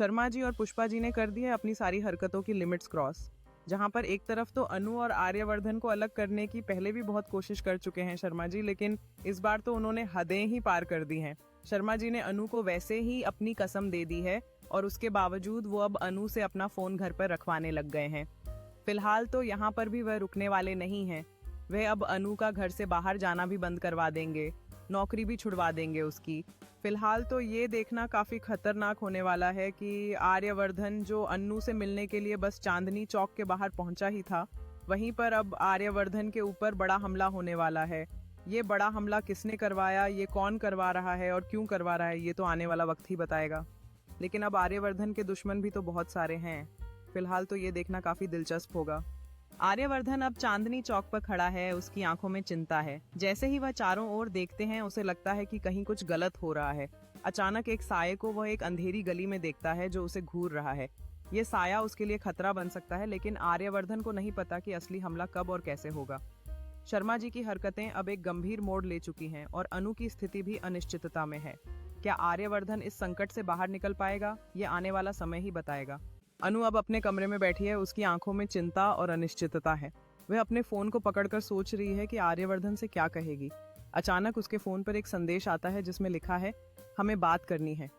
शर्मा जी और पुष्पा जी ने कर दी है अपनी सारी हरकतों की लिमिट्स क्रॉस। जहां पर एक तरफ तो अनु और आर्यवर्धन को अलग करने की पहले भी बहुत कोशिश कर चुके हैं शर्मा जी, लेकिन इस बार तो उन्होंने हदें ही पार कर दी हैं। शर्मा जी ने अनु को वैसे ही अपनी कसम दे दी है और उसके बावजूद वो अब अनु से अपना फोन घर पर रखवाने लग गए हैं। फिलहाल तो यहाँ पर भी वह रुकने वाले नहीं हैं। वह अब अनु का घर से बाहर जाना भी बंद करवा देंगे, नौकरी भी छुड़वा देंगे उसकी। फिलहाल तो ये देखना काफी खतरनाक होने वाला है कि आर्यवर्धन जो अन्नू से मिलने के लिए बस चांदनी चौक के बाहर पहुंचा ही था, वहीं पर अब आर्यवर्धन के ऊपर बड़ा हमला होने वाला है। ये बड़ा हमला किसने करवाया, ये कौन करवा रहा है और क्यों करवा रहा है, ये तो आने वाला वक्त ही बताएगा। लेकिन अब आर्यवर्धन के दुश्मन भी तो बहुत सारे हैं। फिलहाल तो ये देखना काफी दिलचस्प होगा। आर्यवर्धन अब चांदनी चौक पर खड़ा है, उसकी आंखों में चिंता है। जैसे ही वह चारों ओर देखते हैं उसे लगता है कि कहीं कुछ गलत हो रहा है। अचानक एक साये को वह एक अंधेरी गली में देखता है जो उसे घूर रहा है। ये साया उसके लिए खतरा बन सकता है, लेकिन आर्यवर्धन को नहीं पता कि असली हमला कब और कैसे होगा। शर्मा जी की हरकतें अब एक गंभीर मोड़ ले चुकी हैं और अनु की स्थिति भी अनिश्चितता में है। क्या आर्यवर्धन इस संकट से बाहर निकल पाएगा, ये आने वाला समय ही बताएगा। अनु अब अपने कमरे में बैठी है, उसकी आंखों में चिंता और अनिश्चितता है। वह अपने फोन को पकड़कर सोच रही है कि आर्यवर्धन से क्या कहेगी। अचानक उसके फोन पर एक संदेश आता है जिसमें लिखा है, हमें बात करनी है।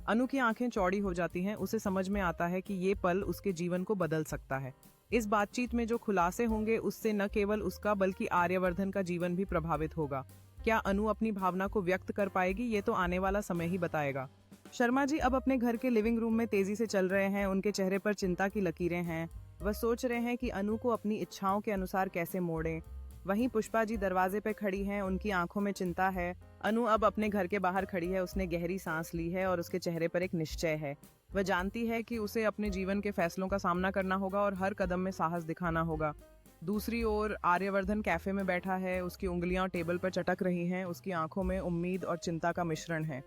अनु की आंखें चौड़ी हो जाती हैं। उसे समझ में आता है कि ये पल उसके जीवन को बदल सकता है। इस बातचीत में जो खुलासे होंगे उससे न केवल उसका बल्कि आर्यवर्धन का जीवन भी प्रभावित होगा। क्या अनु अपनी भावना को व्यक्त कर पाएगी, ये तो आने वाला समय ही बताएगा। शर्मा जी अब अपने घर के लिविंग रूम में तेजी से चल रहे हैं। उनके चेहरे पर चिंता की लकीरें हैं। वह सोच रहे हैं कि अनु को अपनी इच्छाओं के अनुसार कैसे मोड़ें। वहीं पुष्पा जी दरवाजे पे खड़ी हैं, उनकी आंखों में चिंता है। अनु अब अपने घर के बाहर खड़ी है, उसने गहरी सांस ली है और उसके चेहरे पर एक निश्चय है। वह जानती है कि उसे अपने जीवन के फैसलों का सामना करना होगा और हर कदम में साहस दिखाना होगा। दूसरी ओर आर्यवर्धन कैफे में बैठा है, उसकी उंगलियां टेबल पर चटक रही हैं, उसकी आंखों में उम्मीद और चिंता का मिश्रण है।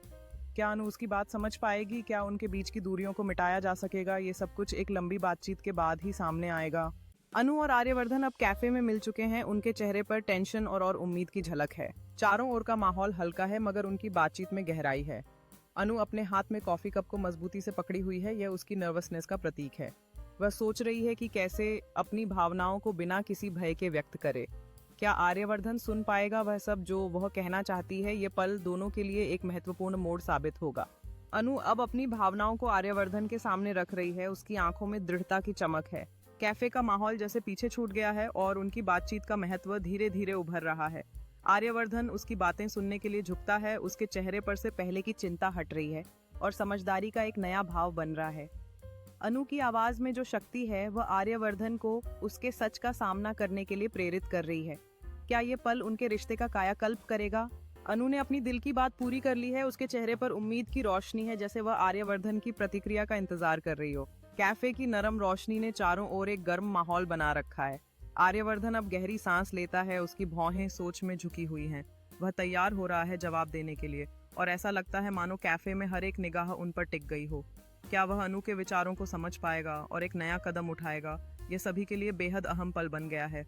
क्या अनु उसकी बात समझ पाएगी? क्या उनके बीच की दूरियों को मिटाया जा सकेगा? ये सब कुछ एक लंबी बातचीत के बाद ही सामने आएगा। अनु और आर्यवर्धन अब कैफे में मिल चुके हैं। उनके चेहरे पर टेंशन और उम्मीद की झलक है। चारों ओर का माहौल हल्का है, मगर उनकी बातचीत में गहराई है। अनु अपने हाथ में कॉफी कप को मजबूती से पकड़ी हुई है, यह उसकी नर्वसनेस का प्रतीक है। वह सोच रही है कि कैसे अपनी भावनाओं को बिना किसी भय के व्यक्त करे। क्या आर्यवर्धन सुन पाएगा वह सब जो वह कहना चाहती है? ये पल दोनों के लिए एक महत्वपूर्ण मोड़ साबित होगा। अनु अब अपनी भावनाओं को आर्यवर्धन के सामने रख रही है, उसकी आंखों में दृढ़ता की चमक है। कैफे का माहौल जैसे पीछे छूट गया है और उनकी बातचीत का महत्व धीरे धीरे उभर रहा है। आर्यवर्धन उसकी बातें सुनने के लिए झुकता है, उसके चेहरे पर से पहले की चिंता हट रही है और समझदारी का एक नया भाव बन रहा है। अनु की आवाज में जो शक्ति है वह आर्यवर्धन को उसके सच का सामना करने के लिए प्रेरित कर रही है। क्या ये पल उनके रिश्ते का कायाकल्प करेगा? अनु ने अपनी दिल की बात पूरी कर ली है, उसके चेहरे पर उम्मीद की रोशनी है, जैसे वह आर्यवर्धन की प्रतिक्रिया का इंतजार कर रही हो। कैफे की नरम रोशनी ने चारों ओर एक गर्म माहौल बना रखा है। आर्यवर्धन अब गहरी सांस लेता है, उसकी भौहें सोच में झुकी हुई हैं। वह तैयार हो रहा है जवाब देने के लिए और ऐसा लगता है मानो कैफे में हर एक निगाह उन पर टिक गई हो। क्या वह अनु के विचारों को समझ पाएगा और एक नया कदम उठाएगा? ये सभी के लिए बेहद अहम पल बन गया है।